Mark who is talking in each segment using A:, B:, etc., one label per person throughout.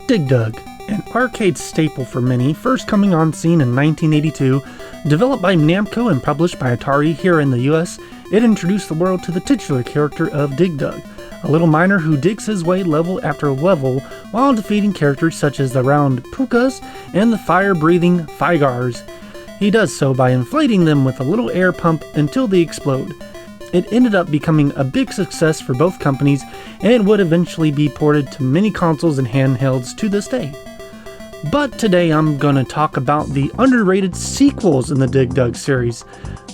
A: Dig Dug, an arcade staple for many, first coming on scene in 1982, developed by Namco and published by Atari here in the US, it introduced the world to the titular character of Dig Dug, a little miner who digs his way level after level while defeating characters such as the round Pukas and the fire-breathing Figars. He does so by inflating them with a little air pump until they explode. It ended up becoming a big success for both companies and would eventually be ported to many consoles and handhelds to this day. But today I'm going to talk about the underrated sequels in the Dig Dug series.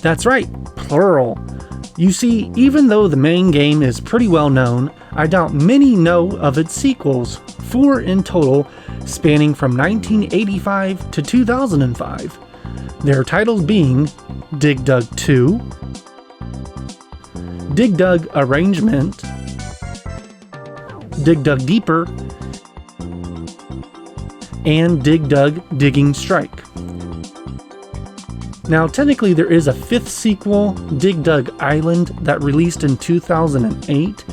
A: That's right, plural. You see, even though the main game is pretty well known, I doubt many know of its sequels, 4 in total, spanning from 1985 to 2005. Their titles being Dig Dug 2, Dig Dug Arrangement, Dig Dug Deeper, and Dig Dug Digging Strike. Now, technically there is a 5th sequel, Dig Dug Island, that released in 2008.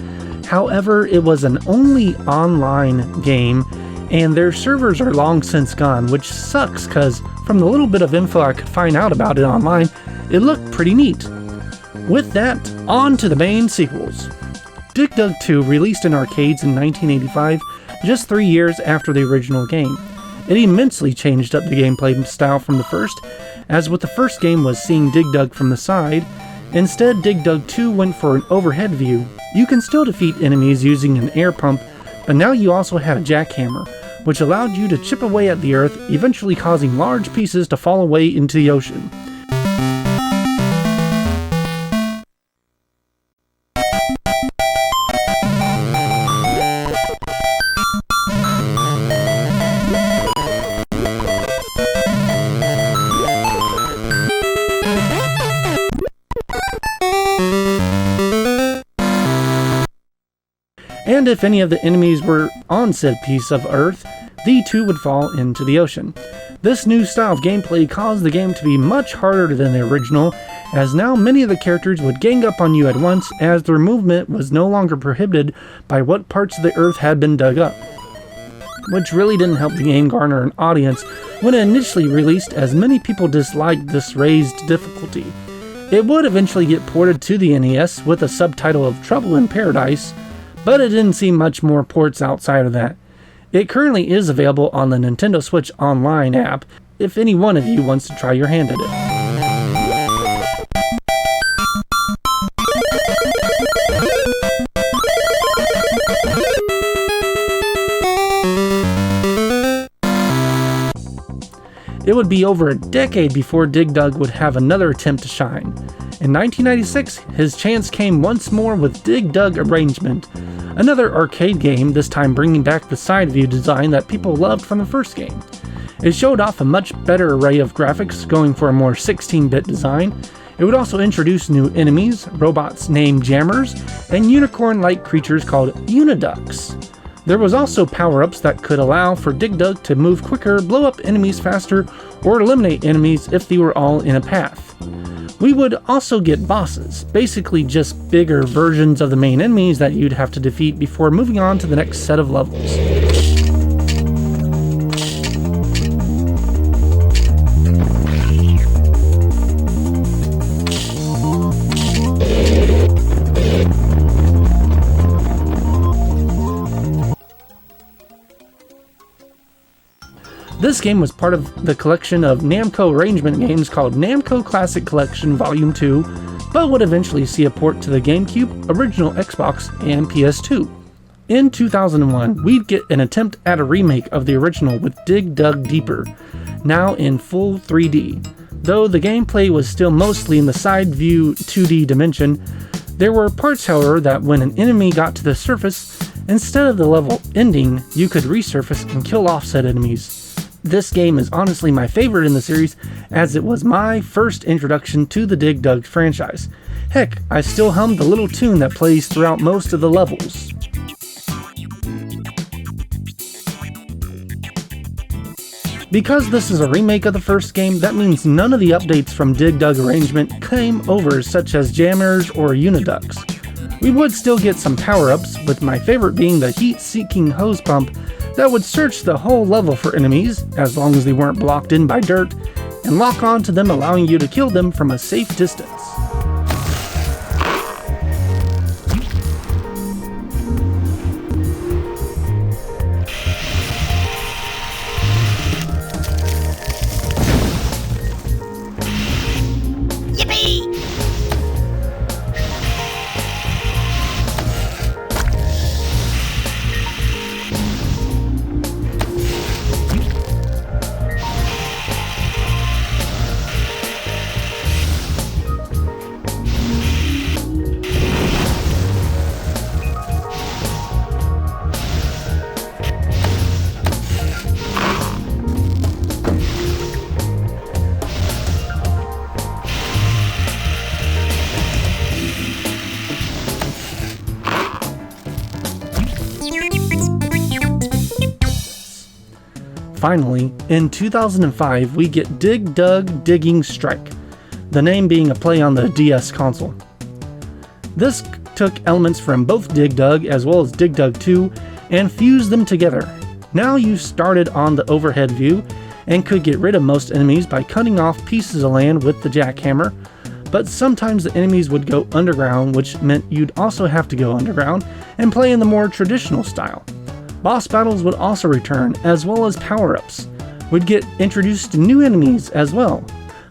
A: However, it was an only online game, and their servers are long since gone, which sucks because from the little bit of info I could find out about it online, it looked pretty neat. With that, on to the main sequels. Dig Dug 2 released in arcades in 1985, just 3 years after the original game. It immensely changed up the gameplay style from the first, as with the first game was seeing Dig Dug from the side. Instead, Dig Dug 2 went for an overhead view. You can still defeat enemies using an air pump, but now you also had a jackhammer, which allowed you to chip away at the earth, eventually causing large pieces to fall away into the ocean. And if any of the enemies were on said piece of earth, they too would fall into the ocean. This new style of gameplay caused the game to be much harder than the original, as now many of the characters would gang up on you at once, as their movement was no longer prohibited by what parts of the earth had been dug up, which really didn't help the game garner an audience when it initially released, as many people disliked this raised difficulty. It would eventually get ported to the NES with a subtitle of Trouble in Paradise, but it didn't see much more ports outside of that. It currently is available on the Nintendo Switch Online app if any one of you wants to try your hand at it. It would be over a decade before Dig Dug would have another attempt to shine. In 1996, his chance came once more with Dig Dug Arrangement, another arcade game, this time bringing back the side view design that people loved from the first game. It showed off a much better array of graphics, going for a more 16-bit design. It would also introduce new enemies, robots named Jammers, and unicorn-like creatures called Uniducks. There was also power-ups that could allow for Dig Dug to move quicker, blow up enemies faster, or eliminate enemies if they were all in a path. We would also get bosses, basically just bigger versions of the main enemies that you'd have to defeat before moving on to the next set of levels. This game was part of the collection of Namco arrangement games called Namco Classic Collection Volume 2, but would eventually see a port to the GameCube, original Xbox, and PS2. In 2001, we'd get an attempt at a remake of the original with Dig Dug Deeper, now in full 3D. Though the gameplay was still mostly in the side view 2D dimension, there were parts, however, that when an enemy got to the surface, instead of the level ending, you could resurface and kill off said enemies. This game is honestly my favorite in the series, as it was my first introduction to the Dig Dug franchise. Heck, I still hum the little tune that plays throughout most of the levels. Because this is a remake of the first game, that means none of the updates from Dig Dug Arrangement came over, such as Jammers or Uniducks. We would still get some power-ups, with my favorite being the heat-seeking hose pump that would search the whole level for enemies, as long as they weren't blocked in by dirt, and lock on to them, allowing you to kill them from a safe distance. Finally, in 2005, we get Dig Dug Digging Strike, the name being a play on the DS console. This took elements from both Dig Dug as well as Dig Dug 2 and fused them together. Now you started on the overhead view and could get rid of most enemies by cutting off pieces of land with the jackhammer, but sometimes the enemies would go underground, which meant you'd also have to go underground and play in the more traditional style. Boss battles would also return, as well as power-ups. We'd get introduced to new enemies as well.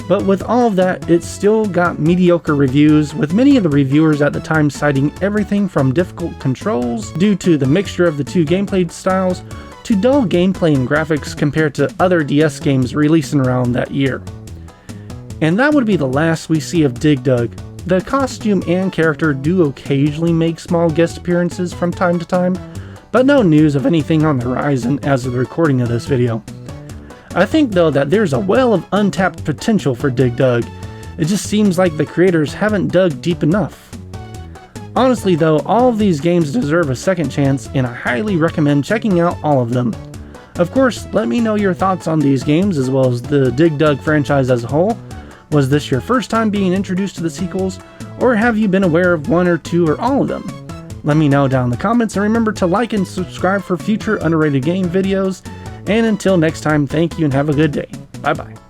A: But with all of that, it still got mediocre reviews, with many of the reviewers at the time citing everything from difficult controls due to the mixture of the two gameplay styles, to dull gameplay and graphics compared to other DS games releasing around that year. And that would be the last we see of Dig Dug. The costume and character do occasionally make small guest appearances from time to time, but no news of anything on the horizon as of the recording of this video. I think though that there's a well of untapped potential for Dig Dug. It just seems like the creators haven't dug deep enough. Honestly though, all of these games deserve a second chance, and I highly recommend checking out all of them. Of course, let me know your thoughts on these games as well as the Dig Dug franchise as a whole. Was this your first time being introduced to the sequels, or have you been aware of one or two or all of them? Let me know down in the comments, and remember to like and subscribe for future underrated game videos. And until next time, thank you and have a good day. Bye bye.